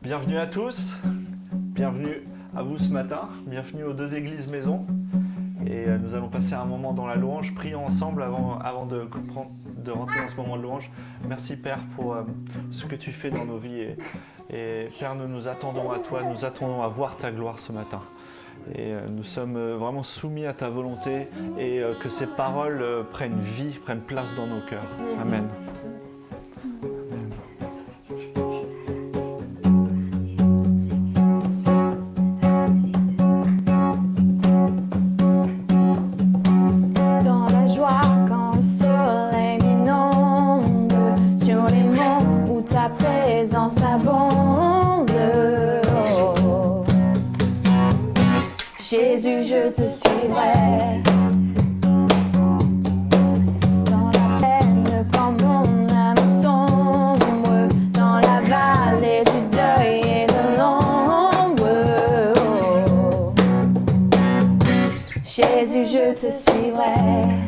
Bienvenue à tous, bienvenue à vous ce matin, bienvenue aux deux églises maison. Et nous allons passer un moment dans la louange, prions ensemble avant de rentrer dans ce moment de louange. Merci Père pour ce que tu fais dans nos vies. Et Père, nous nous attendons à toi, nous attendons à voir ta gloire ce matin. Et nous sommes vraiment soumis à ta volonté et que ces paroles prennent vie, prennent place dans nos cœurs. Amen. Jésus, je te suivrai. Dans la peine, quand mon âme sombre, dans la vallée du deuil et de l'ombre. Jésus, je te suivrai.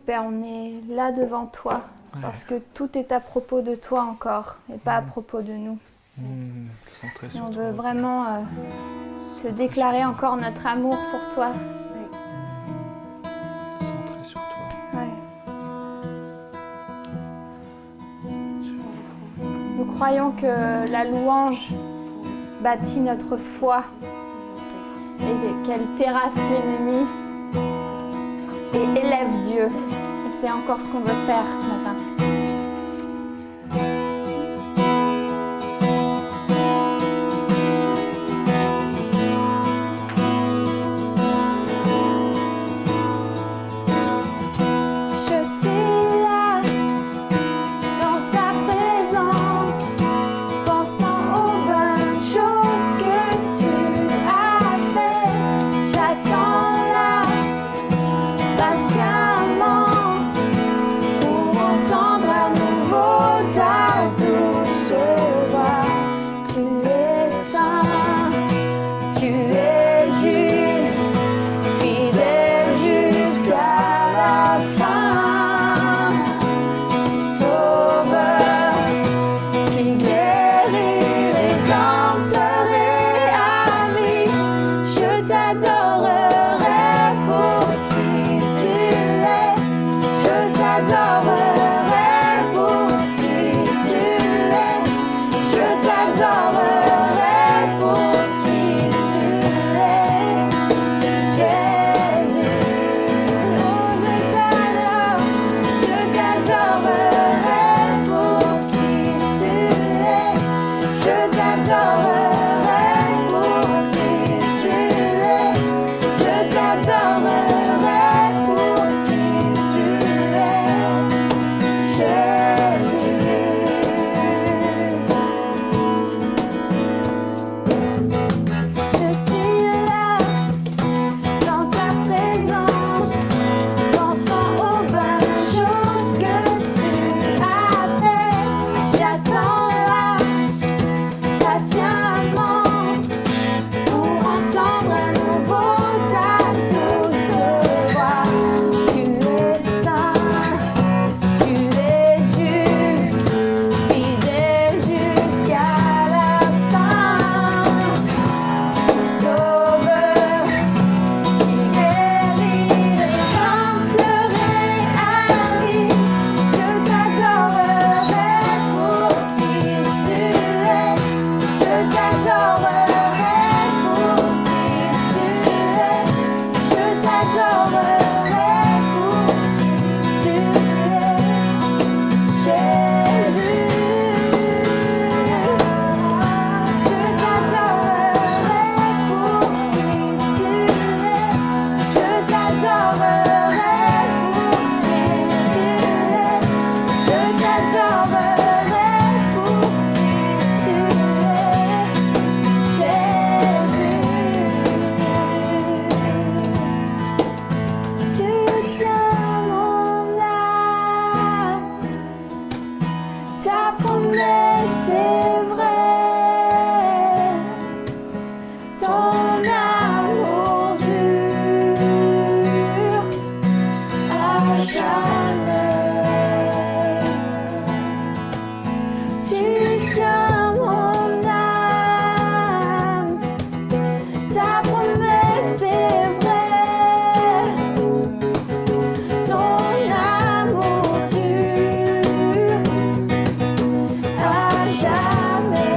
Père, on est là devant toi parce que tout est à propos de toi encore et pas à propos de nous. Et on veut vraiment te déclarer encore notre amour pour toi. Centré sur toi. Ouais. Nous croyons que la louange bâtit notre foi et qu'elle terrasse l'ennemi et élève Dieu. Et c'est encore ce qu'on veut faire ce matin. Jamais.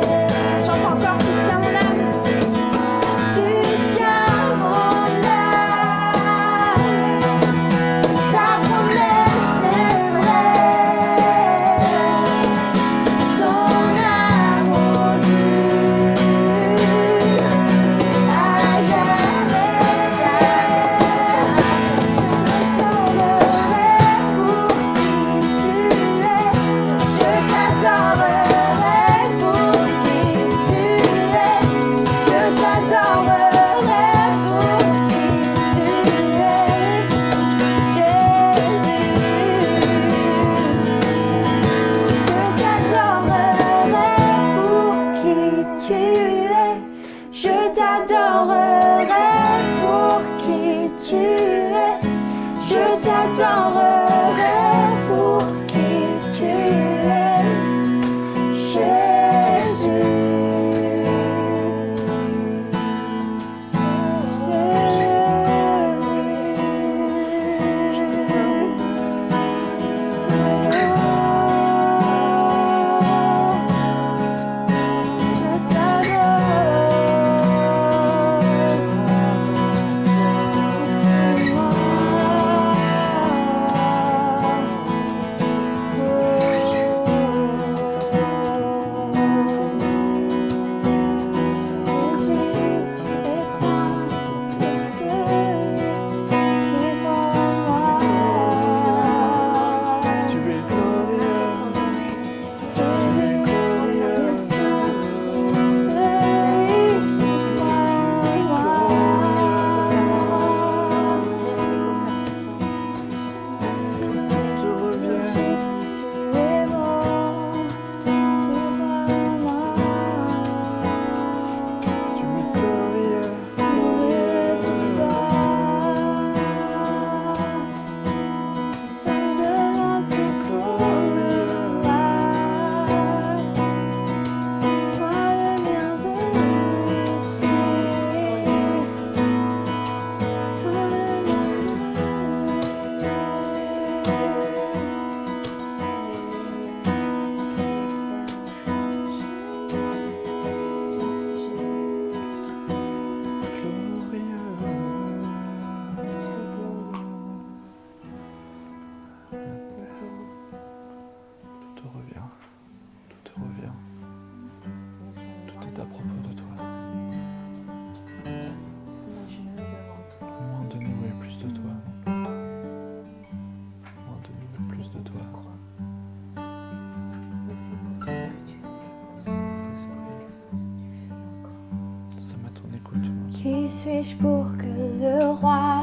Ça m'a ton écoute. Qui suis-je pour que le roi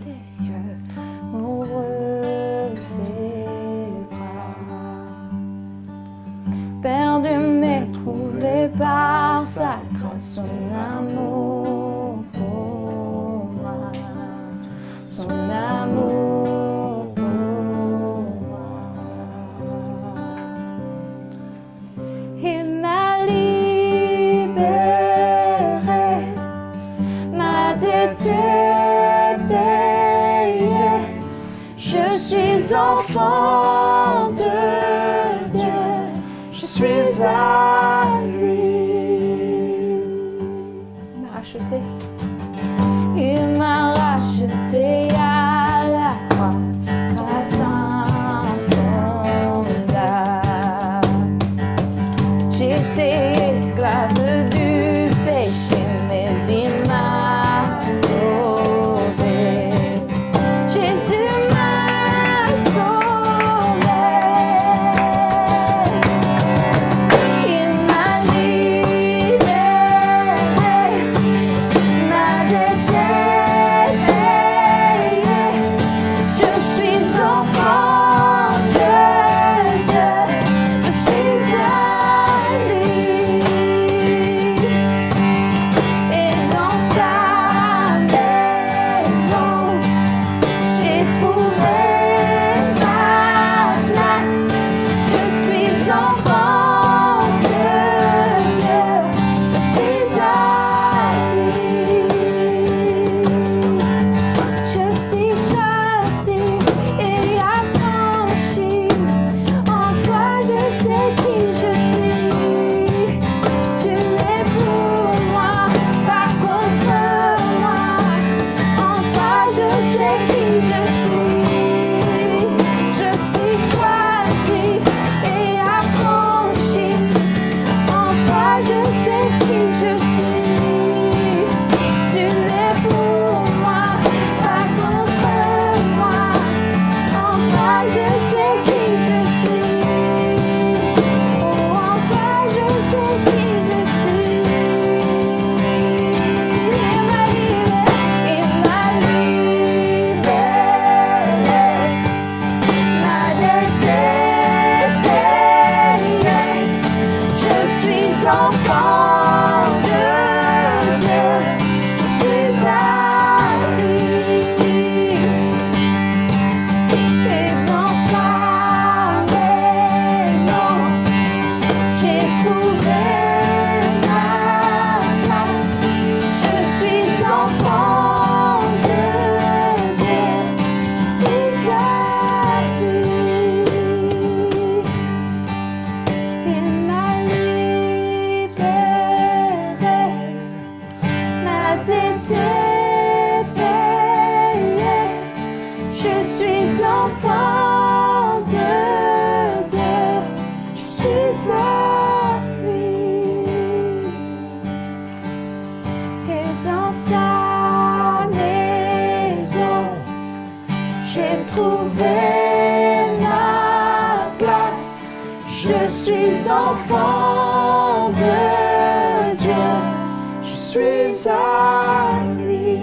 des cieux m'ouvre ses bras? Perdu mais trouvé par sa grâce, son amour pour moi, son amour pour moi. Il m'a libéré, ma dette est payée. Je suis enfant de Dieu, je suis à lui. Il m'a racheté. Il m'a racheté à la croix grâce à un soldat. J'étais esclave du péché, mais il m'a sauvé. Jésus m'a sauvé. Il m'a libéré, ma dette est payée. Je suis enfant de Dieu, je suis à lui. Et dans sa maison, j'ai trouvé ma place. Je suis enfant de Dieu, je suis à lui. Je suis choisi et affranchi. En toi, je sais qui je suis. Tu es pour moi, pas contre moi. En toi, je sais qui je suis. Je suis choisi et affranchi. En toi, je sais qui je suis. Tu es pour moi, pas contre moi. En toi, je sais qui je suis. Oh, en toi, je sais qui je suis. Il m'a libéré, ma dette est payée. Je suis enfant de Dieu, je suis à lui. Et dans sa maison, j'ai trouvé ma place. Je suis enfant de Dieu, je suis à lui. Il m'a libéré, ma dette est payée. Je suis enfant de Dieu, je suis à lui. Et dans sa maison, j'ai trouvé ma place. Je suis enfant de Dieu, je suis à lui.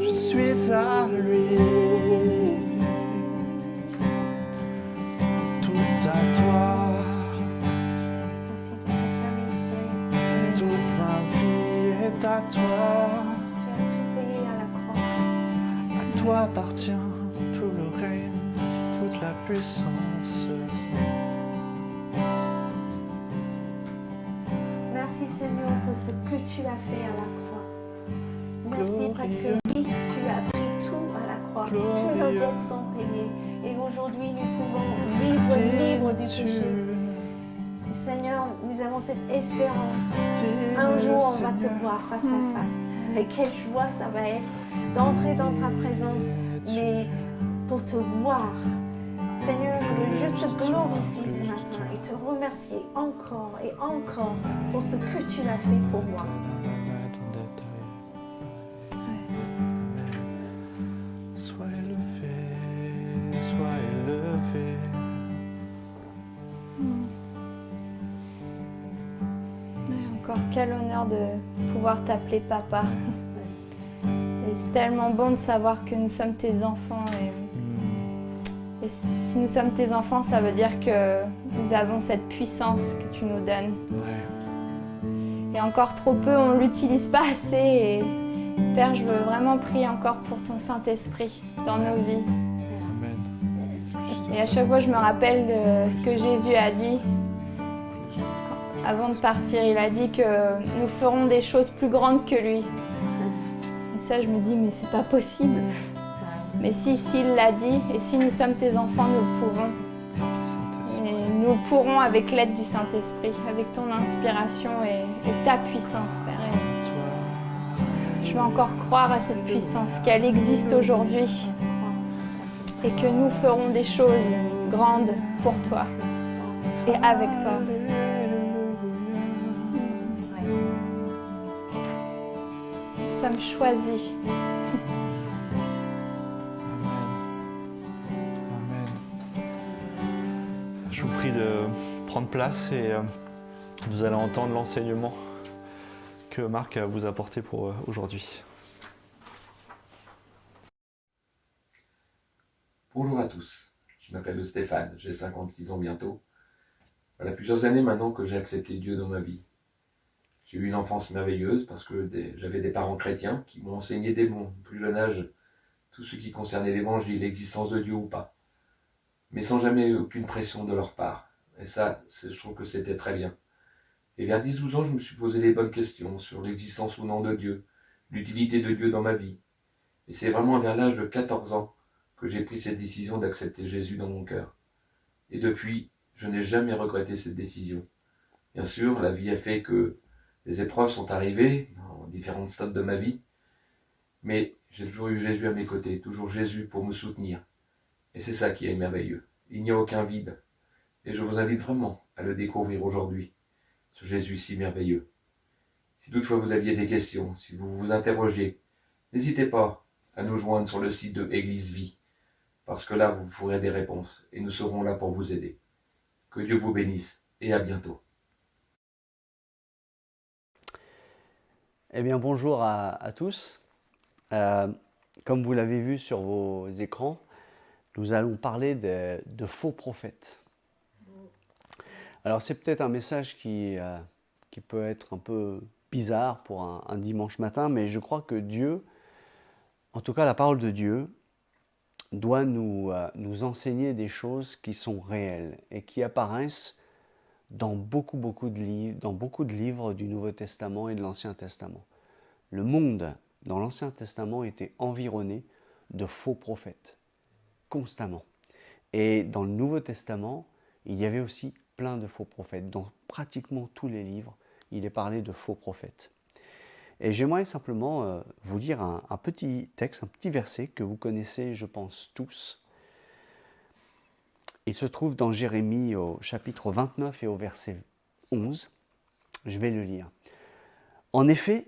Je suis à lui. Tout à toi, toute ma vie est à toi. Tu as tout payé à la croix. À toi appartient tout le règne, toute la puissance. Merci Seigneur pour ce que tu as fait à la croix. Merci parce que oui, tu as pris tout à la croix. Toutes nos dettes sont payées. Et aujourd'hui, nous pouvons vivre libres du péché. Et Seigneur, nous avons cette espérance. Un jour, on va te voir face à face. Et quelle joie ça va être d'entrer dans ta présence, mais pour te voir. Seigneur, je veux juste te glorifier ce matin et te remercier encore et encore pour ce que tu as fait pour moi. Sois élevé, sois élevé. Encore quel honneur de pouvoir t'appeler papa. Et c'est tellement bon de savoir que nous sommes tes enfants. Et si nous sommes tes enfants, ça veut dire que nous avons cette puissance que tu nous donnes. Et encore trop peu, on ne l'utilise pas assez. Et Père, je veux vraiment prier encore pour ton Saint-Esprit dans nos vies. Et à chaque fois, je me rappelle de ce que Jésus a dit. Avant de partir, il a dit que nous ferons des choses plus grandes que lui. Et ça, je me dis, mais c'est pas possible. Mais s'il l'a dit, et si nous sommes tes enfants, nous le pouvons. Et nous pourrons avec l'aide du Saint-Esprit, avec ton inspiration et ta puissance, Père. Et je veux encore croire à cette puissance, qu'elle existe aujourd'hui. Et que nous ferons des choses grandes pour toi et avec toi. Nous sommes choisis. Amen. Je vous prie de prendre place et nous allons entendre l'enseignement que Marc vous a apporté pour aujourd'hui. Bonjour à tous, je m'appelle Stéphane, j'ai 56 ans bientôt. Voilà plusieurs années maintenant que j'ai accepté Dieu dans ma vie. J'ai eu une enfance merveilleuse parce que j'avais des parents chrétiens qui m'ont enseigné dès mon plus jeune âge tout ce qui concernait l'évangile, l'existence de Dieu ou pas. Mais sans jamais aucune pression de leur part. Et ça, je trouve que c'était très bien. Et vers 10-12 ans, je me suis posé les bonnes questions sur l'existence ou non de Dieu, l'utilité de Dieu dans ma vie. Et c'est vraiment vers l'âge de 14 ans que j'ai pris cette décision d'accepter Jésus dans mon cœur. Et depuis, je n'ai jamais regretté cette décision. Bien sûr, la vie a fait que les épreuves sont arrivées dans différents stades de ma vie, mais j'ai toujours eu Jésus à mes côtés, toujours Jésus pour me soutenir. Et c'est ça qui est merveilleux. Il n'y a aucun vide. Et je vous invite vraiment à le découvrir aujourd'hui, ce Jésus si merveilleux. Si toutefois vous aviez des questions, si vous vous interrogiez, n'hésitez pas à nous joindre sur le site de Église Vie, parce que là, vous pourrez des réponses et nous serons là pour vous aider. Que Dieu vous bénisse et à bientôt. Eh bien, bonjour à tous. Comme vous l'avez vu sur vos écrans, nous allons parler de faux prophètes. Alors, c'est peut-être un message qui peut être un peu bizarre pour un dimanche matin, mais je crois que Dieu, en tout cas la parole de Dieu, doit nous enseigner des choses qui sont réelles et qui apparaissent dans beaucoup de livres du Nouveau Testament et de l'Ancien Testament. Le monde, dans l'Ancien Testament, était environné de faux prophètes, constamment. Et dans le Nouveau Testament, il y avait aussi plein de faux prophètes. Dans pratiquement tous les livres, il est parlé de faux prophètes. Et j'aimerais simplement vous lire un petit texte, un petit verset que vous connaissez, je pense, tous. Il se trouve dans Jérémie au chapitre 29 et au verset 11. Je vais le lire. En effet,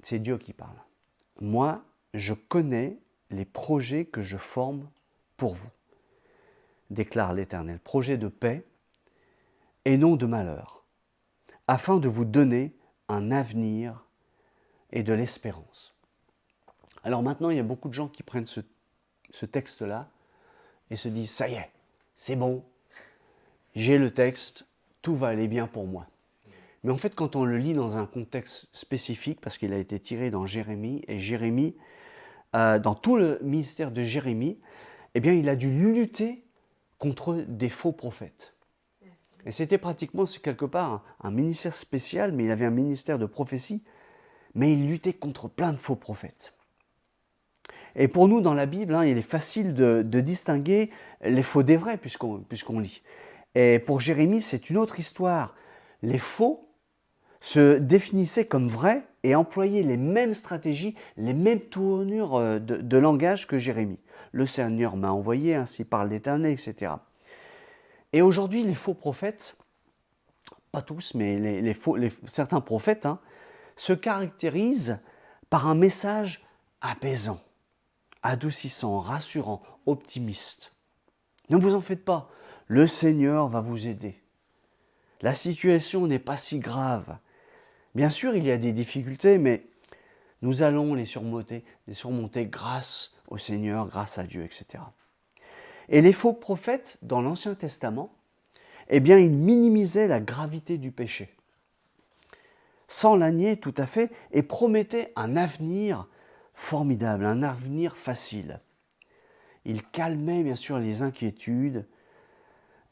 c'est Dieu qui parle. Moi, je connais les projets que je forme pour vous, déclare l'Éternel. Projets de paix et non de malheur, afin de vous donner un avenir et de l'espérance. Alors maintenant, il y a beaucoup de gens qui prennent ce texte-là et se disent « ça y est, c'est bon, j'ai le texte, tout va aller bien pour moi ». Mais en fait, quand on le lit dans un contexte spécifique, parce qu'il a été tiré dans Jérémie, et Jérémie, dans tout le ministère de Jérémie, eh bien, il a dû lutter contre des faux prophètes. Et c'était pratiquement, quelque part, un ministère spécial, mais il avait un ministère de prophétie, mais il luttait contre plein de faux prophètes. Et pour nous, dans la Bible, il est facile de distinguer les faux des vrais, puisqu'on lit. Et pour Jérémie, c'est une autre histoire. Les faux se définissaient comme vrais et employaient les mêmes stratégies, les mêmes tournures de langage que Jérémie. Le Seigneur m'a envoyé, ainsi parle l'Éternel, etc. Et aujourd'hui, les faux prophètes, pas tous, mais certains prophètes, se caractérisent par un message apaisant, adoucissant, rassurant, optimiste. Ne vous en faites pas, le Seigneur va vous aider. La situation n'est pas si grave. Bien sûr, il y a des difficultés, mais nous allons les surmonter grâce au Seigneur, grâce à Dieu, etc. Et les faux prophètes, dans l'Ancien Testament, eh bien, ils minimisaient la gravité du péché, sans la nier tout à fait, et promettaient un avenir formidable, un avenir facile. Ils calmaient bien sûr les inquiétudes,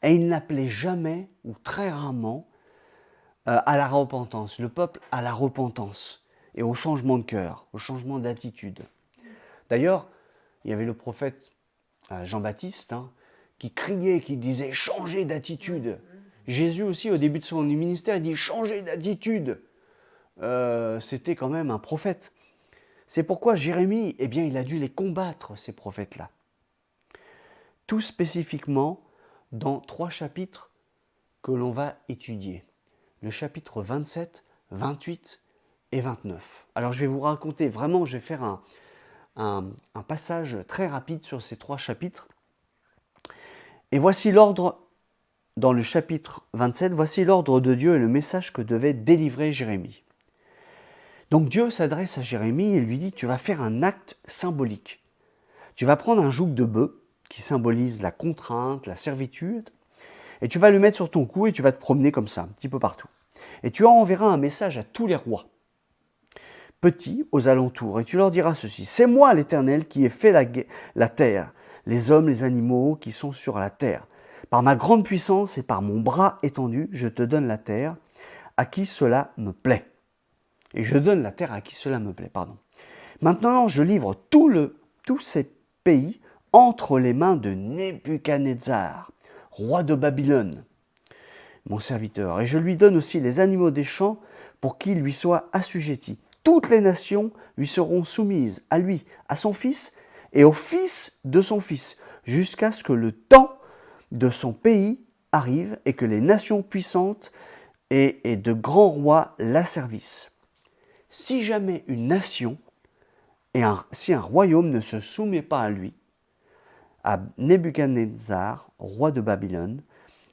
et ils n'appelaient jamais, ou très rarement, à la repentance, le peuple à la repentance, et au changement de cœur, au changement d'attitude. D'ailleurs, il y avait le prophète Jean-Baptiste, qui criait, qui disait « changez d'attitude ». Jésus aussi, au début de son ministère, il dit « changez d'attitude ». C'était quand même un prophète. C'est pourquoi Jérémie, eh bien, il a dû les combattre, ces prophètes-là. Tout spécifiquement dans 3 chapitres que l'on va étudier. Le chapitre 27, 28 et 29. Alors je vais vous raconter, vraiment, je vais faire un passage très rapide sur ces 3 chapitres. Et voici l'ordre, dans le chapitre 27, voici l'ordre de Dieu et le message que devait délivrer Jérémie. Donc Dieu s'adresse à Jérémie et lui dit, tu vas faire un acte symbolique. Tu vas prendre un joug de bœuf, qui symbolise la contrainte, la servitude, et tu vas le mettre sur ton cou et tu vas te promener comme ça, un petit peu partout. Et tu enverras un message à tous les rois, petits aux alentours, et tu leur diras ceci, c'est moi l'Éternel qui ai fait la terre, les hommes, les animaux qui sont sur la terre. Par ma grande puissance et par mon bras étendu, je te donne la terre à qui cela me plaît. Et je donne la terre à qui cela me plaît, pardon. Maintenant, je livre tous ces pays entre les mains de Nebuchadnezzar, roi de Babylone, mon serviteur. Et je lui donne aussi les animaux des champs pour qu'ils lui soient assujettis. Toutes les nations lui seront soumises, à lui, à son fils et au fils de son fils, jusqu'à ce que le temps de son pays arrive et que les nations puissantes et de grands rois l'asservissent. Si jamais une nation si un royaume ne se soumet pas à lui, à Nebuchadnezzar, roi de Babylone,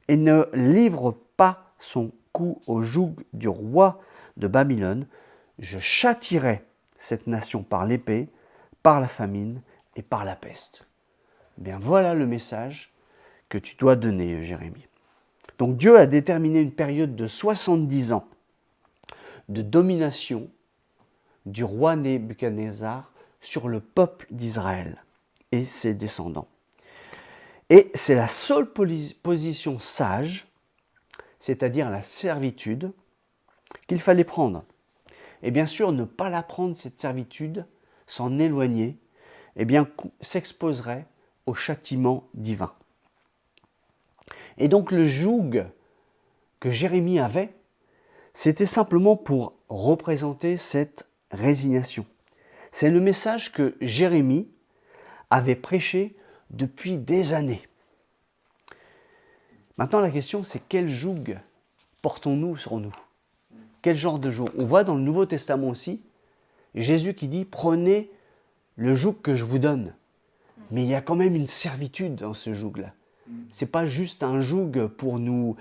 et ne livre pas son cou au joug du roi de Babylone, je châtierai cette nation par l'épée, par la famine et par la peste. Eh bien, voilà le message que tu dois donner, Jérémie. Donc Dieu a déterminé une période de 70 ans de domination du roi Nebuchadnezzar sur le peuple d'Israël et ses descendants. Et c'est la seule position sage, c'est-à-dire la servitude, qu'il fallait prendre. Et bien sûr, ne pas la prendre, cette servitude, s'en éloigner, eh bien, s'exposerait au châtiment divin. Et donc le joug que Jérémie avait, c'était simplement pour représenter cette résignation. C'est le message que Jérémie avait prêché depuis des années. Maintenant, la question, c'est quel joug portons-nous sur nous? Quel genre de joug? On voit dans le Nouveau Testament aussi, Jésus qui dit « Prenez le joug que je vous donne ». Mais il y a quand même une servitude dans ce joug-là. Ce n'est pas juste un joug pour nous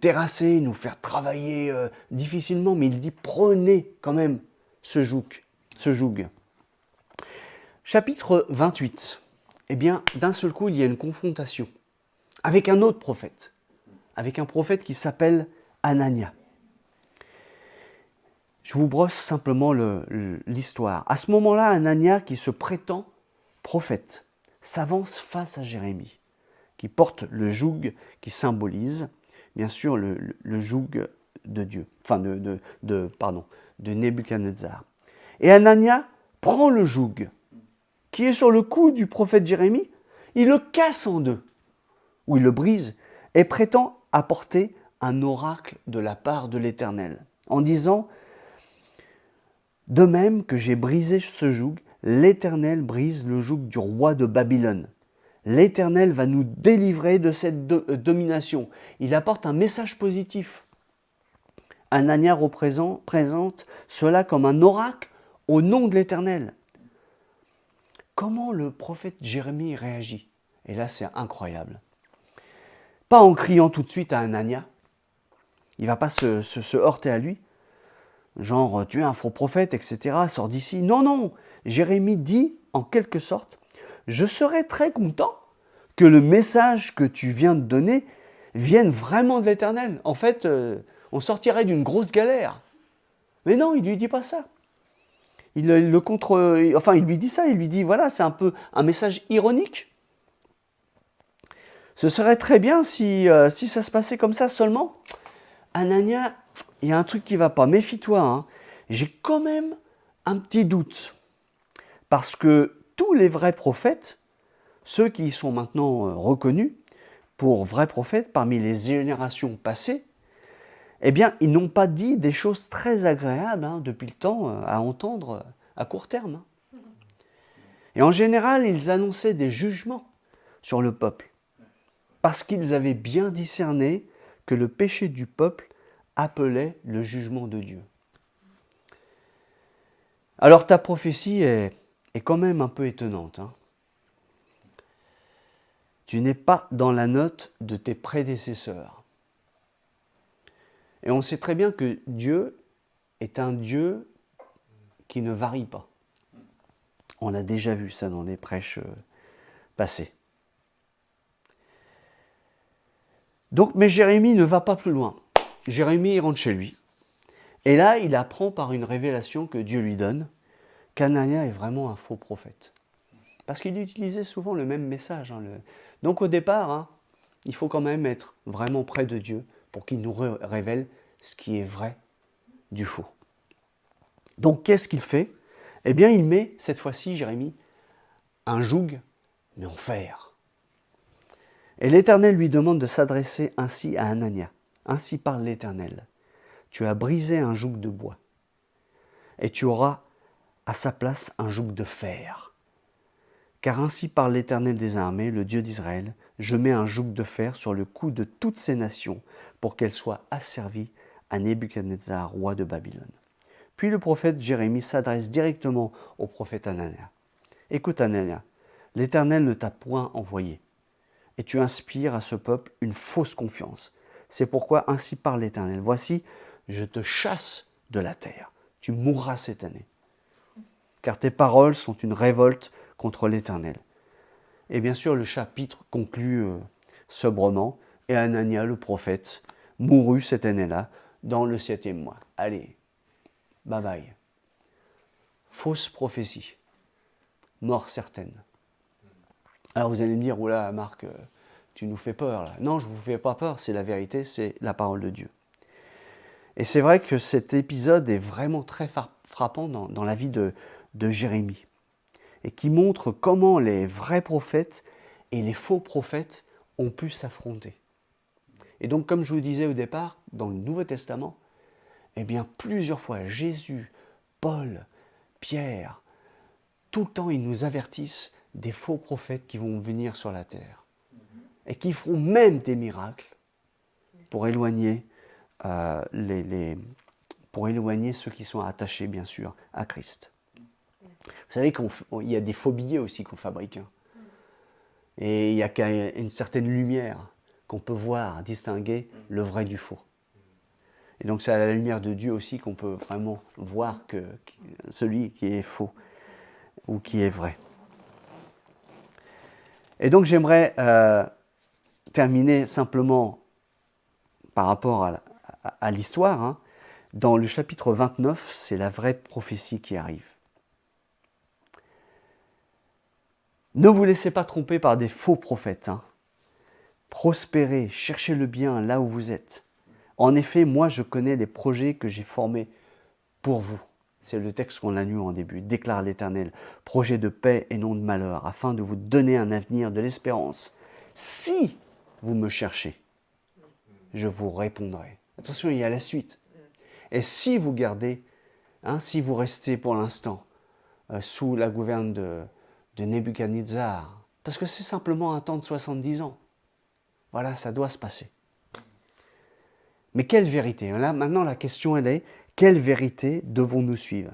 terrasser, nous faire travailler difficilement, mais il dit « Prenez quand même ce joug. » Chapitre 28, eh bien, d'un seul coup, il y a une confrontation avec un autre prophète, avec un prophète qui s'appelle Anania. Je vous brosse simplement l'histoire. À ce moment-là, Anania, qui se prétend prophète, s'avance face à Jérémie, qui porte le joug qui symbolise, bien sûr, le joug de Dieu, enfin de Nebuchadnezzar. Et Anania prend le joug qui est sur le cou du prophète Jérémie, il le casse en deux, ou il le brise, et prétend apporter un oracle de la part de l'Éternel, en disant « De même que j'ai brisé ce joug, l'Éternel brise le joug du roi de Babylone. L'Éternel va nous délivrer de cette domination. » Il apporte un message positif. Anania présente cela comme un oracle au nom de l'Éternel. Comment le prophète Jérémie réagit? Et là, c'est incroyable. Pas en criant tout de suite à Anania. Il ne va pas se heurter à lui. Genre, tu es un faux prophète, etc. Sors d'ici. Non, non. Jérémie dit, en quelque sorte, je serais très content que le message que tu viens de donner vienne vraiment de l'Éternel. En fait, on sortirait d'une grosse galère. Mais non, il ne lui dit pas ça. Il lui dit ça, il lui dit, voilà, c'est un peu un message ironique. Ce serait très bien si ça se passait comme ça seulement. Anania, il y a un truc qui ne va pas, méfie-toi, hein. J'ai quand même un petit doute. Parce que tous les vrais prophètes, ceux qui sont maintenant reconnus pour vrais prophètes parmi les générations passées, eh bien, ils n'ont pas dit des choses très agréables depuis le temps à entendre à court terme. Et en général, ils annonçaient des jugements sur le peuple, parce qu'ils avaient bien discerné que le péché du peuple appelait le jugement de Dieu. Alors ta prophétie est quand même un peu étonnante. Tu n'es pas dans la note de tes prédécesseurs. Et on sait très bien que Dieu est un Dieu qui ne varie pas. On a déjà vu ça dans les prêches passées. Donc, mais Jérémie ne va pas plus loin. Jérémie rentre chez lui. Et là, il apprend par une révélation que Dieu lui donne qu'Anania est vraiment un faux prophète. Parce qu'il utilisait souvent le même message. Donc au départ, il faut quand même être vraiment près de Dieu pour qu'il nous révèle ce qui est vrai du faux. Donc qu'est-ce qu'il fait ? Eh bien, il met, cette fois-ci, Jérémie, un joug, mais en fer. Et l'Éternel lui demande de s'adresser ainsi à Anania. Ainsi parle l'Éternel. Tu as brisé un joug de bois, et tu auras à sa place un joug de fer. Car ainsi parle l'Éternel des armées, le Dieu d'Israël, je mets un joug de fer sur le cou de toutes ces nations, pour qu'elles soient asservies à Nebuchadnezzar, roi de Babylone. Puis le prophète Jérémie s'adresse directement au prophète Anania. Écoute Anania, l'Éternel ne t'a point envoyé, et tu inspires à ce peuple une fausse confiance. C'est pourquoi ainsi parle l'Éternel. Voici, je te chasse de la terre. Tu mourras cette année. Car tes paroles sont une révolte contre l'Éternel. Et bien sûr, le chapitre conclut sobrement. Et Anania, le prophète, mourut cette année-là, dans le 7e mois. Allez, bye bye. Fausse prophétie. Mort certaine. Alors vous allez me dire, oula Marc, tu nous fais peur là. Non, je ne vous fais pas peur, c'est la vérité, c'est la parole de Dieu. Et c'est vrai que cet épisode est vraiment très frappant dans la vie de Jérémie. Et qui montre comment les vrais prophètes et les faux prophètes ont pu s'affronter. Et donc, comme je vous disais au départ, dans le Nouveau Testament, eh bien, plusieurs fois, Jésus, Paul, Pierre, tout le temps, ils nous avertissent des faux prophètes qui vont venir sur la terre. Et qui feront même des miracles pour éloigner, pour éloigner ceux qui sont attachés, bien sûr, à Christ. Vous savez qu'il y a des faux billets aussi qu'on fabrique. Et il y a une certaine lumière qu'on peut voir, distinguer le vrai du faux. Et donc c'est à la lumière de Dieu aussi qu'on peut vraiment voir que celui qui est faux ou qui est vrai. Et donc j'aimerais terminer simplement par rapport à l'histoire. Dans le chapitre 29, c'est la vraie prophétie qui arrive. Ne vous laissez pas tromper par des faux prophètes. Prospérez, cherchez le bien là où vous êtes. En effet, moi je connais les projets que j'ai formés pour vous. C'est le texte qu'on a lu en début. Déclare l'Éternel, projet de paix et non de malheur, afin de vous donner un avenir de l'espérance. Si vous me cherchez, je vous répondrai. Attention, il y a la suite. Et si vous gardez, si vous restez pour l'instant sous la gouverne de Nebuchadnezzar, parce que c'est simplement un temps de 70 ans. Voilà, ça doit se passer. Mais quelle vérité ? Là, maintenant, la question, elle est, quelle vérité devons-nous suivre ?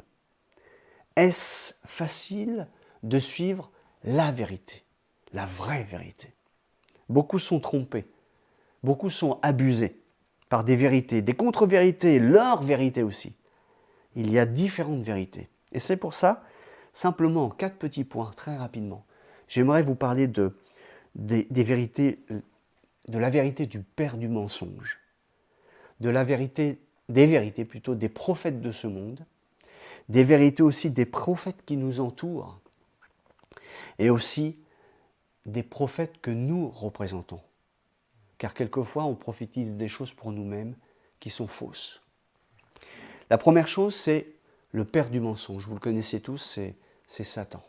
Est-ce facile de suivre la vérité, la vraie vérité ? Beaucoup sont trompés, beaucoup sont abusés par des vérités, des contre-vérités, leur vérité aussi. Il y a différentes vérités. Et c'est pour ça, simplement en 4 petits points, très rapidement, j'aimerais vous parler des vérités, de la vérité du père du mensonge, de la vérité, des vérités plutôt des prophètes de ce monde, des vérités aussi des prophètes qui nous entourent, et aussi des prophètes que nous représentons. Car quelquefois, on prophétise des choses pour nous-mêmes qui sont fausses. La première chose, c'est le père du mensonge. Vous le connaissez tous, c'est Satan.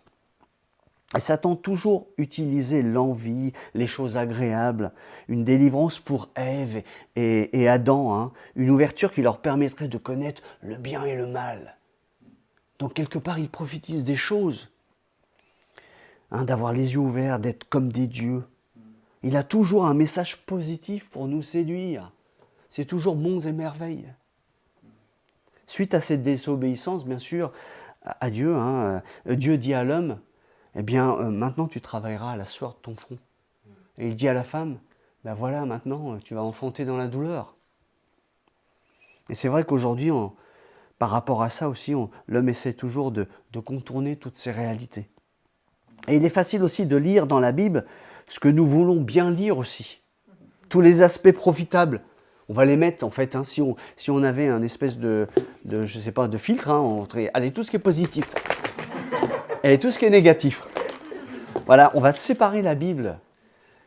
Et Satan a toujours utilisé l'envie, les choses agréables, une délivrance pour Ève et Adam, hein, une ouverture qui leur permettrait de connaître le bien et le mal. Donc quelque part, il prophétise des choses, hein, d'avoir les yeux ouverts, d'être comme des dieux. Il a toujours un message positif pour nous séduire. C'est toujours monts et merveilles. Suite à cette désobéissance, bien sûr, à Dieu, hein, Dieu dit à l'homme, eh bien, maintenant tu travailleras à la sueur de ton front. Et il dit à la femme, ben voilà, maintenant tu vas enfanter dans la douleur. Et c'est vrai qu'aujourd'hui, par rapport à ça aussi, l'homme essaie toujours de contourner toutes ces réalités. Et il est facile aussi de lire dans la Bible ce que nous voulons bien lire aussi. Tous les aspects profitables, on va les mettre en fait, hein, si on avait un espèce de je sais pas, de filtre, hein, allez, tout ce qui est positif, et tout ce qui est négatif. Voilà, on va séparer la Bible.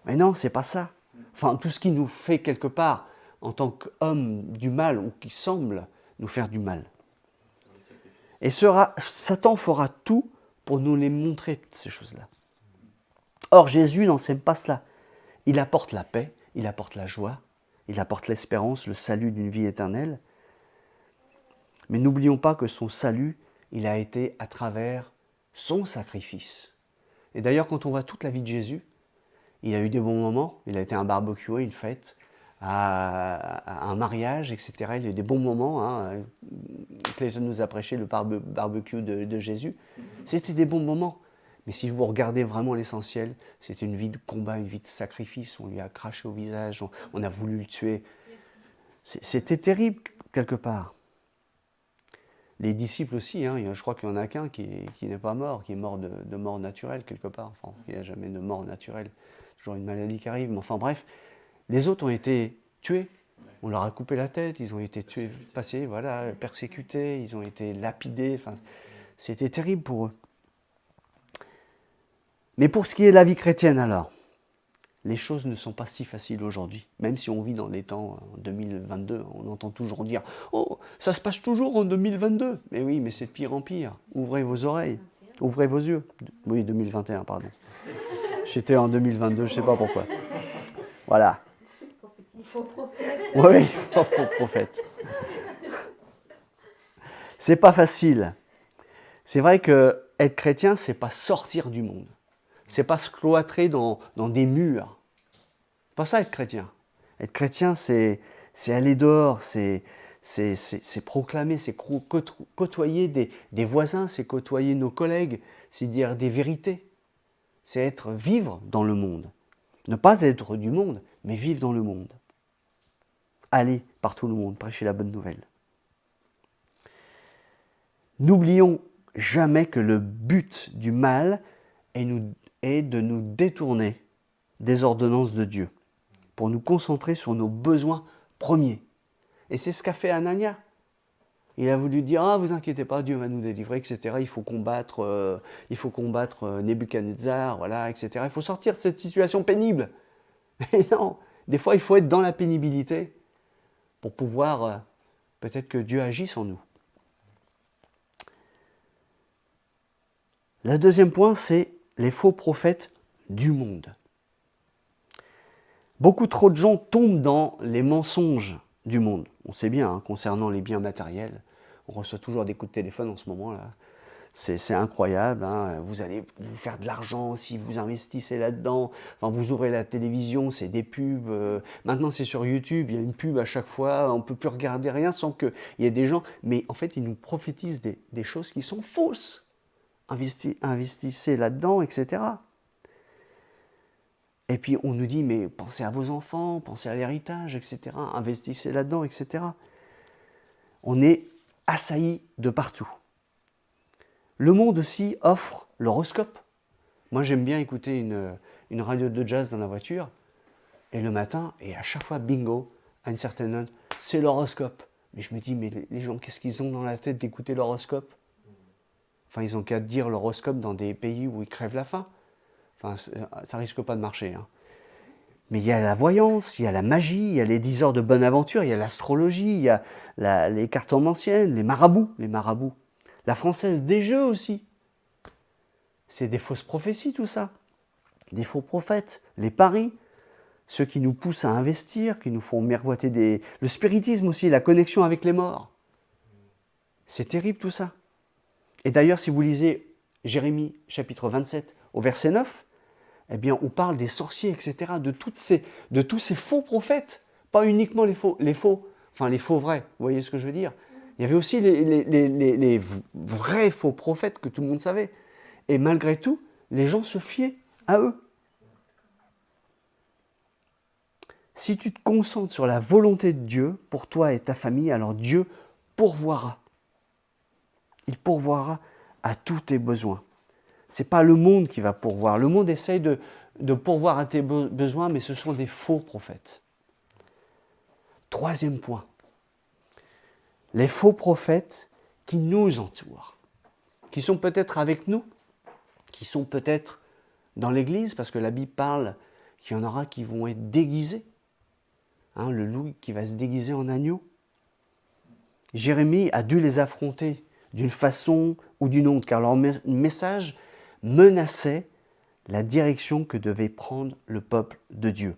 Mais non, c'est pas ça. Enfin, tout ce qui nous fait quelque part, en tant qu'homme, du mal, ou qui semble nous faire du mal. Et Satan fera tout pour nous les montrer, toutes ces choses-là. Or, Jésus n'enseigne pas cela. Il apporte la paix, il apporte la joie, il apporte l'espérance, le salut d'une vie éternelle. Mais n'oublions pas que son salut, il a été à travers son sacrifice. Et d'ailleurs, quand on voit toute la vie de Jésus, il a eu des bons moments, il a été à un barbecue, une fête, à un mariage, etc. Il a eu des bons moments. Hein. Clayton nous a prêché le barbecue de Jésus. C'était des bons moments. Mais si vous regardez vraiment l'essentiel, c'était une vie de combat, une vie de sacrifice. On lui a craché au visage, on a voulu le tuer. C'était terrible, quelque part. Les disciples aussi, hein, je crois qu'il n'y en a qu'un qui n'est pas mort, qui est mort de mort naturelle, quelque part. Enfin, il n'y a jamais de mort naturelle. Toujours une maladie qui arrive. Mais enfin, bref, les autres ont été tués. On leur a coupé la tête, ils ont été tués, passés, voilà, persécutés, ils ont été lapidés. Enfin, c'était terrible pour eux. Mais pour ce qui est de la vie chrétienne alors, les choses ne sont pas si faciles aujourd'hui. Même si on vit dans des temps, en 2022, on entend toujours dire « Oh, ça se passe toujours en 2022 !» Mais oui, mais c'est de pire en pire. Ouvrez vos oreilles, ouvrez vos yeux. Oui, 2021, pardon. J'étais en 2022, je ne sais pas pourquoi. Voilà. Faux prophète. Oui, faux prophète. C'est pas facile. C'est vrai que être chrétien, c'est pas sortir du monde. C'est pas se cloîtrer dans des murs. C'est pas ça être chrétien. Être chrétien, c'est aller dehors, c'est proclamer, c'est côtoyer des voisins, c'est côtoyer nos collègues, c'est dire des vérités. C'est vivre dans le monde. Ne pas être du monde, mais vivre dans le monde. Aller par tout le monde, prêcher la bonne nouvelle. N'oublions jamais que le but du mal est de nous détourner des ordonnances de Dieu, pour nous concentrer sur nos besoins premiers. Et c'est ce qu'a fait Anania. Il a voulu dire, ah, vous inquiétez pas, Dieu va nous délivrer, etc. Il faut combattre Nebuchadnezzar, voilà, etc. Il faut sortir de cette situation pénible. Et non, des fois, il faut être dans la pénibilité pour pouvoir, peut-être que Dieu agisse en nous. Le deuxième point, c'est les faux prophètes du monde. Beaucoup trop de gens tombent dans les mensonges du monde. On sait bien, hein, concernant les biens matériels, on reçoit toujours des coups de téléphone en ce moment-là. C'est incroyable, hein. Vous allez vous faire de l'argent si vous investissez là-dedans. Enfin, vous ouvrez la télévision, c'est des pubs. Maintenant, c'est sur YouTube, il y a une pub à chaque fois. On ne peut plus regarder rien sans qu'il y ait des gens. Mais en fait, ils nous prophétisent des choses qui sont fausses. Investissez là-dedans, etc. Et puis on nous dit, mais pensez à vos enfants, pensez à l'héritage, etc. Investissez là-dedans, etc. On est assailli de partout. Le monde aussi offre l'horoscope. Moi j'aime bien écouter une radio de jazz dans la voiture, et le matin, et à chaque fois, bingo, à une certaine note, c'est l'horoscope. Mais je me dis, mais les gens, qu'est-ce qu'ils ont dans la tête d'écouter l'horoscope? Enfin, ils ont qu'à dire l'horoscope dans des pays où ils crèvent la faim. Enfin, ça risque pas de marcher. Hein. Mais il y a la voyance, il y a la magie, il y a les 10 heures de bonne aventure, il y a l'astrologie, il y a les cartomanciennes, les marabouts. La française des jeux aussi. C'est des fausses prophéties tout ça. Des faux prophètes, les paris, ceux qui nous poussent à investir, qui nous font miroiter le spiritisme aussi, la connexion avec les morts. C'est terrible tout ça. Et d'ailleurs, si vous lisez Jérémie chapitre 27 au verset 9, eh bien, on parle des sorciers, etc., de tous ces faux prophètes, pas uniquement les faux vrais, vous voyez ce que je veux dire? Il y avait aussi les vrais faux prophètes que tout le monde savait. Et malgré tout, les gens se fiaient à eux. Si tu te concentres sur la volonté de Dieu pour toi et ta famille, alors Dieu pourvoira. Il pourvoira à tous tes besoins. Ce n'est pas le monde qui va pourvoir. Le monde essaye de pourvoir à tes besoins, mais ce sont des faux prophètes. Troisième point. Les faux prophètes qui nous entourent, qui sont peut-être avec nous, qui sont peut-être dans l'Église, parce que la Bible parle qu'il y en aura qui vont être déguisés. Hein, le loup qui va se déguiser en agneau. Jérémie a dû les affronter d'une façon ou d'une autre, car leur message menaçait la direction que devait prendre le peuple de Dieu,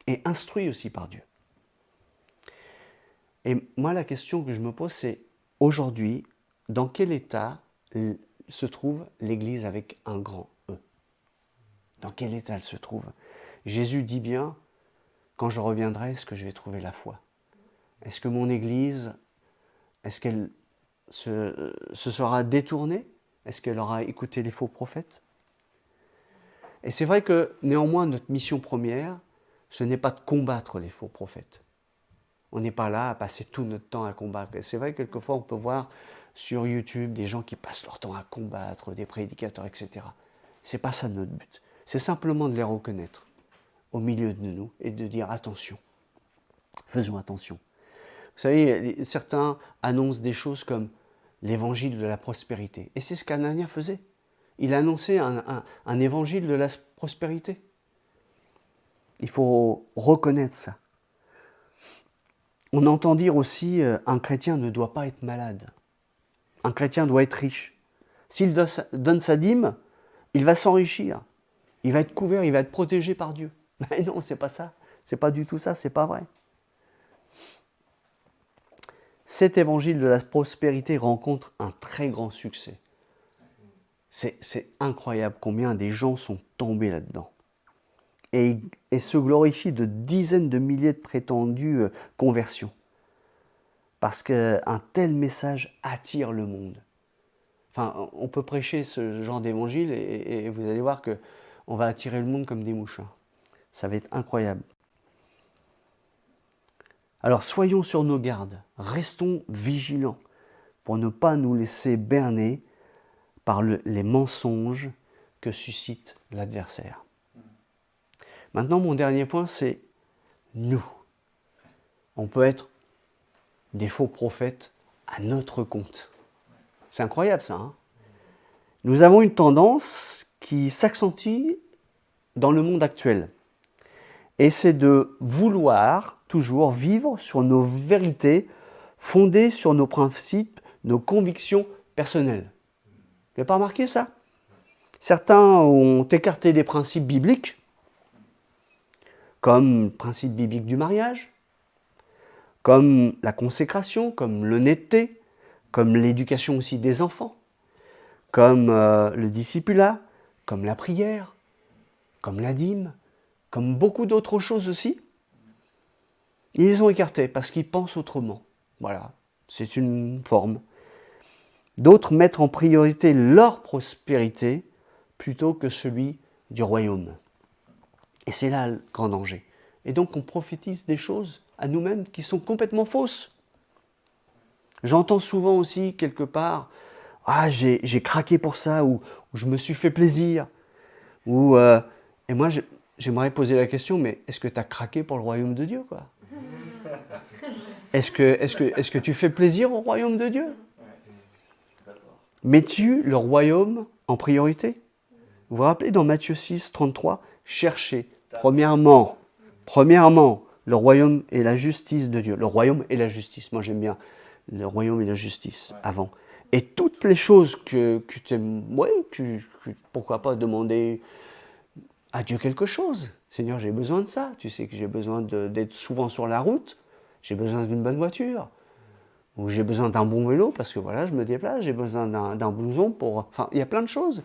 et instruit aussi par Dieu. Et moi, la question que je me pose, c'est aujourd'hui, dans quel état se trouve l'Église avec un grand E? Dans quel état elle se trouve? Jésus dit bien, quand je reviendrai, est-ce que je vais trouver la foi? Est-ce que mon Église, est-ce qu'elle se sera détournée? Est-ce qu'elle aura écouté les faux prophètes? Et c'est vrai que néanmoins, notre mission première, ce n'est pas de combattre les faux prophètes. On n'est pas là à passer tout notre temps à combattre. Et c'est vrai que quelquefois, on peut voir sur YouTube des gens qui passent leur temps à combattre, des prédicateurs, etc. Ce n'est pas ça notre but. C'est simplement de les reconnaître au milieu de nous et de dire attention, faisons attention. Vous savez, certains annoncent des choses comme l'évangile de la prospérité. Et c'est ce qu'Anania faisait. Il annonçait un évangile de la prospérité. Il faut reconnaître ça. On entend dire aussi un chrétien ne doit pas être malade. Un chrétien doit être riche. S'il donne sa dîme, il va s'enrichir. Il va être couvert, il va être protégé par Dieu. Mais non, c'est pas ça. C'est pas du tout ça, c'est pas vrai. Cet évangile de la prospérité rencontre un très grand succès. C'est incroyable combien des gens sont tombés là-dedans. Et se glorifient de dizaines de milliers de prétendues conversions. Parce qu'un tel message attire le monde. Enfin, on peut prêcher ce genre d'évangile et vous allez voir qu'on va attirer le monde comme des mouches. Ça va être incroyable. Alors soyons sur nos gardes, restons vigilants pour ne pas nous laisser berner par les mensonges que suscite l'adversaire. Maintenant, mon dernier point, c'est nous. On peut être des faux prophètes à notre compte. C'est incroyable ça. Hein? Nous avons une tendance qui s'accentue dans le monde actuel. Et c'est de vouloir toujours vivre sur nos vérités, fondées sur nos principes, nos convictions personnelles. Vous n'avez pas remarqué ça? Certains ont écarté des principes bibliques, comme le principe biblique du mariage, comme la consécration, comme l'honnêteté, comme l'éducation aussi des enfants, comme le discipulat, comme la prière, comme la dîme, comme beaucoup d'autres choses aussi. Ils les ont écartés parce qu'ils pensent autrement. Voilà, c'est une forme. D'autres mettent en priorité leur prospérité plutôt que celui du royaume. Et c'est là le grand danger. Et donc on prophétise des choses à nous-mêmes qui sont complètement fausses. J'entends souvent aussi quelque part, « Ah, j'ai craqué pour ça » ou « Je me suis fait plaisir » ou et moi j'aimerais poser la question, mais est-ce que tu as craqué pour le royaume de Dieu, quoi? Est-ce que tu fais plaisir au royaume de Dieu? Mets-tu le royaume en priorité? Vous vous rappelez dans Matthieu 6, 33, cherchez premièrement le royaume et la justice de Dieu. Le royaume et la justice, moi j'aime bien le royaume et la justice avant. Et toutes les choses que tu aimes, pourquoi pas demander à Dieu quelque chose. Seigneur, j'ai besoin de ça. Tu sais que j'ai besoin d'être souvent sur la route. J'ai besoin d'une bonne voiture. Ou j'ai besoin d'un bon vélo parce que voilà, je me déplace. J'ai besoin d'un blouson pour... Enfin, il y a plein de choses.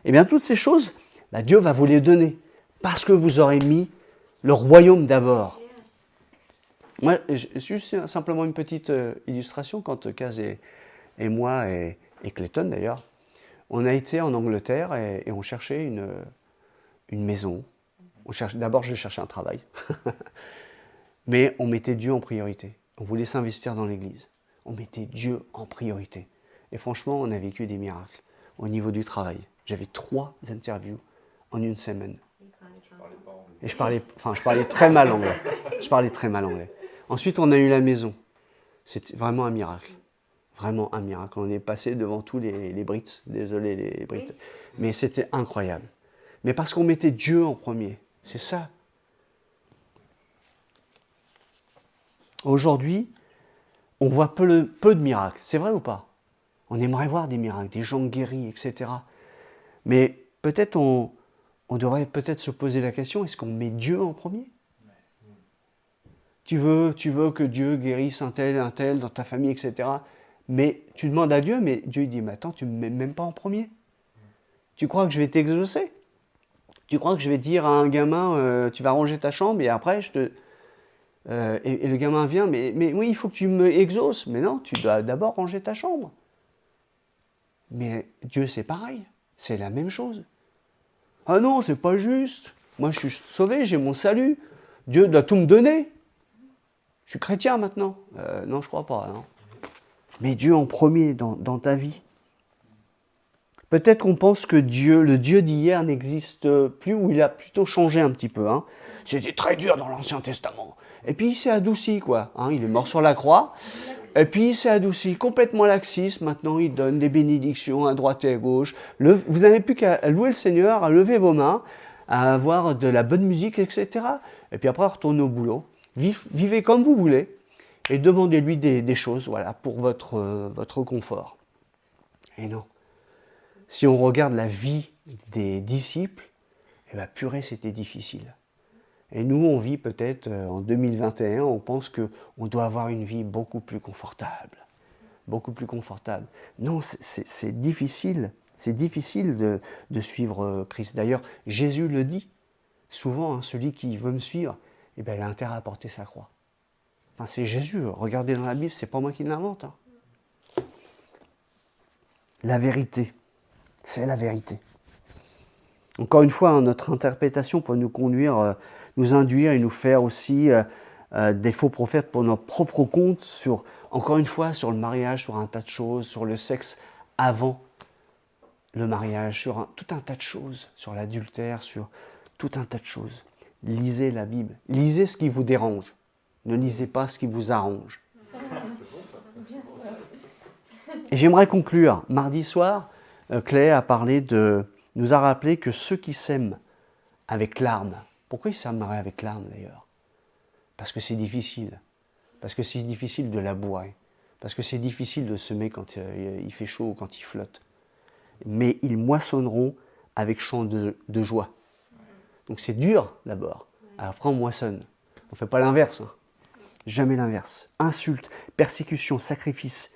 Eh bien, toutes ces choses, Dieu va vous les donner. Parce que vous aurez mis le royaume d'abord. Moi, juste simplement une petite illustration. Quand Kaz et moi, et Clayton d'ailleurs, on a été en Angleterre et on cherchait une maison. D'abord, je cherchais un travail. Mais on mettait Dieu en priorité. On voulait s'investir dans l'église. On mettait Dieu en priorité. Et franchement, on a vécu des miracles au niveau du travail. J'avais 3 interviews en une semaine. Et je parlais très mal anglais. Ensuite, on a eu la maison. C'était vraiment un miracle. Vraiment un miracle. On est passé devant tous les Brits. Désolé les Brits. Mais c'était incroyable. Mais parce qu'on mettait Dieu en premier. C'est ça. Aujourd'hui, on voit peu de miracles. C'est vrai ou pas? On aimerait voir des miracles, des gens guéris, etc. Mais peut-être on devrait peut-être se poser la question, est-ce qu'on met Dieu en premier? Tu veux que Dieu guérisse un tel dans ta famille, etc. Mais tu demandes à Dieu, mais Dieu dit, mais attends, tu ne me mets même pas en premier. Tu crois que je vais t'exaucer? Tu crois que je vais dire à un gamin, tu vas ranger ta chambre et après et le gamin vient, mais oui, il faut que tu me exauces. Mais non, tu dois d'abord ranger ta chambre. Mais Dieu, c'est pareil. C'est la même chose. Ah non, c'est pas juste. Moi, je suis sauvé, j'ai mon salut. Dieu doit tout me donner. Je suis chrétien maintenant. Non, je crois pas. Non. Mais Dieu en premier dans ta vie. Peut-être qu'on pense que le Dieu d'hier n'existe plus, ou il a plutôt changé un petit peu. Hein. C'était très dur dans l'Ancien Testament. Et puis il s'est adouci, quoi. Hein, il est mort sur la croix. Et puis il s'est adouci, complètement laxiste. Maintenant, il donne des bénédictions à droite et à gauche. Vous n'avez plus qu'à louer le Seigneur, à lever vos mains, à avoir de la bonne musique, etc. Et puis après, retournez au boulot. Vivez comme vous voulez et demandez-lui des choses, voilà, pour votre confort. Et non. Si on regarde la vie des disciples, eh bien, purée, c'était difficile. Et nous, on vit peut-être en 2021, on pense qu'on doit avoir une vie beaucoup plus confortable. Beaucoup plus confortable. Non, c'est difficile. C'est difficile de suivre Christ. D'ailleurs, Jésus le dit. Souvent, hein, celui qui veut me suivre, eh bien, il a intérêt à porter sa croix. Enfin, c'est Jésus. Regardez dans la Bible, c'est pas moi qui l'invente. Hein. La vérité. C'est la vérité. Encore une fois, hein, notre interprétation peut nous conduire, nous induire et nous faire aussi des faux prophètes pour notre propre compte, encore une fois, sur le mariage, sur un tas de choses, sur le sexe avant le mariage, sur tout un tas de choses, sur l'adultère, sur tout un tas de choses. Lisez la Bible. Lisez ce qui vous dérange. Ne lisez pas ce qui vous arrange. Et j'aimerais conclure. Mardi soir, Clay nous a rappelé que ceux qui sèment avec larmes, pourquoi ils sèmeraient avec larmes d'ailleurs? Parce que c'est difficile. Parce que c'est difficile de labourer. Parce que c'est difficile de semer quand il fait chaud ou quand il flotte. Mais ils moissonneront avec chant de joie. Donc c'est dur d'abord. Après on moissonne. On ne fait pas l'inverse. Hein. Jamais l'inverse. Insulte, persécution, sacrifice.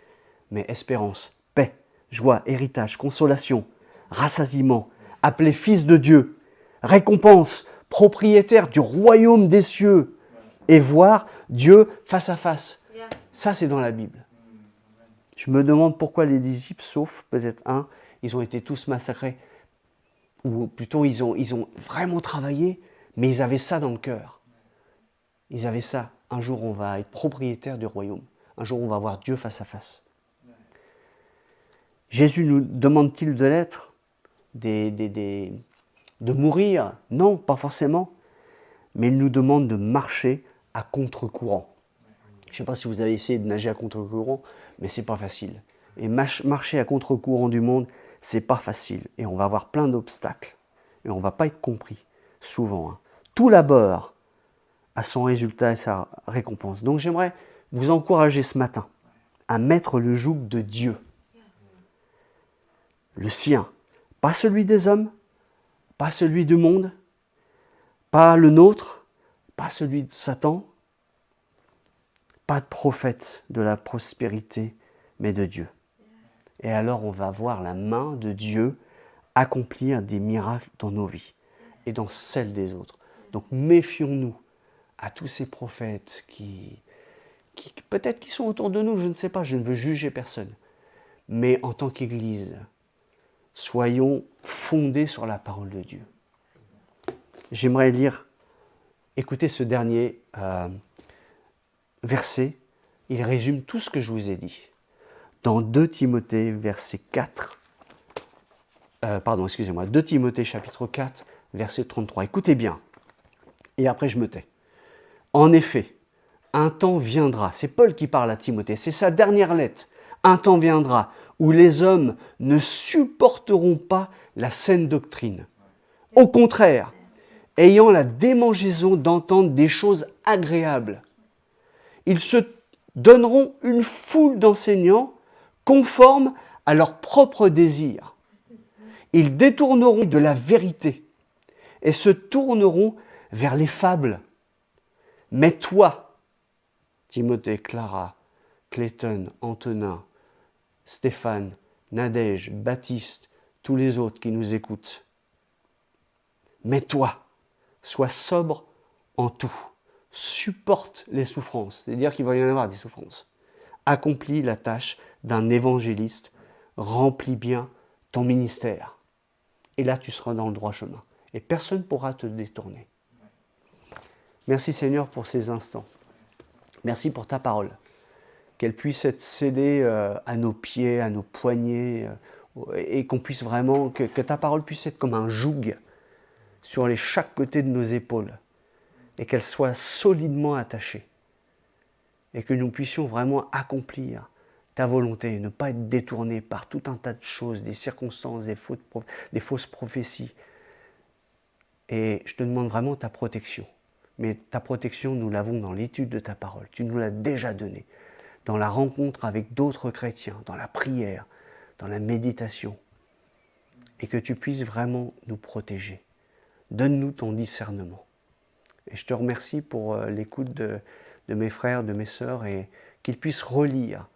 Mais espérance, paix, joie, héritage, consolation, rassasiement, appelé fils de Dieu, récompense, propriétaire du royaume des cieux, et voir Dieu face à face. Ça, c'est dans la Bible. Je me demande pourquoi les disciples, sauf peut-être un, ils ont été tous massacrés. Ou plutôt, ils ont vraiment travaillé, Mais ils avaient ça dans le cœur. Ils avaient ça. Un jour, on va être propriétaire du royaume. Un jour, on va voir Dieu face à face. Jésus nous demande-t-il de l'être, de mourir? Non, pas forcément. Mais il nous demande de marcher à contre-courant. Je ne sais pas si vous avez essayé de nager à contre-courant, mais ce n'est pas facile. Et marcher à contre-courant du monde, ce n'est pas facile. Et on va avoir plein d'obstacles. Et on ne va pas être compris, souvent. Hein. Tout labeur a son résultat et sa récompense. Donc j'aimerais vous encourager ce matin à mettre le joug de Dieu. Le sien. Pas celui des hommes, pas celui du monde, pas le nôtre, pas celui de Satan, pas de prophète de la prospérité, mais de Dieu. Et alors on va voir la main de Dieu accomplir des miracles dans nos vies et dans celles des autres. Donc méfions-nous à tous ces prophètes qui peut-être qui sont autour de nous, je ne sais pas, je ne veux juger personne. Mais en tant qu'Église, soyons fondés sur la parole de Dieu. J'aimerais écoutez ce dernier verset, il résume tout ce que je vous ai dit. Dans 2 Timothée, verset 4, 2 Timothée chapitre 4, verset 33. Écoutez bien, et après je me tais. En effet, un temps viendra, c'est Paul qui parle à Timothée, c'est sa dernière lettre. Un temps viendra où les hommes ne supporteront pas la saine doctrine. Au contraire, ayant la démangeaison d'entendre des choses agréables, ils se donneront une foule d'enseignants conformes à leurs propres désirs. Ils détourneront de la vérité et se tourneront vers les fables. Mais toi, Timothée, Clara, Clayton, Antonin, Stéphane, Nadège, Baptiste, tous les autres qui nous écoutent, mais toi, sois sobre en tout. Supporte les souffrances, c'est-à-dire qu'il va y en avoir des souffrances. Accomplis la tâche d'un évangéliste, remplis bien ton ministère. Et là, tu seras dans le droit chemin. Et personne ne pourra te détourner. Merci Seigneur pour ces instants. Merci pour ta parole. Qu'elle puisse être scellée à nos pieds, à nos poignets, et qu'on puisse vraiment, que ta parole puisse être comme un joug sur chaque côté de nos épaules, et qu'elle soit solidement attachée, et que nous puissions vraiment accomplir ta volonté, ne pas être détournés par tout un tas de choses, des circonstances, des fausses prophéties. Et je te demande vraiment ta protection. Mais ta protection, nous l'avons dans l'étude de ta parole. Tu nous l'as déjà donnée. Dans la rencontre avec d'autres chrétiens, dans la prière, dans la méditation. Et que tu puisses vraiment nous protéger. Donne-nous ton discernement. Et je te remercie pour l'écoute de mes frères, de mes sœurs, et qu'ils puissent relire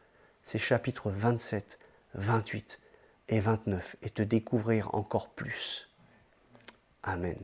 ces chapitres 27, 28 et 29 et te découvrir encore plus. Amen.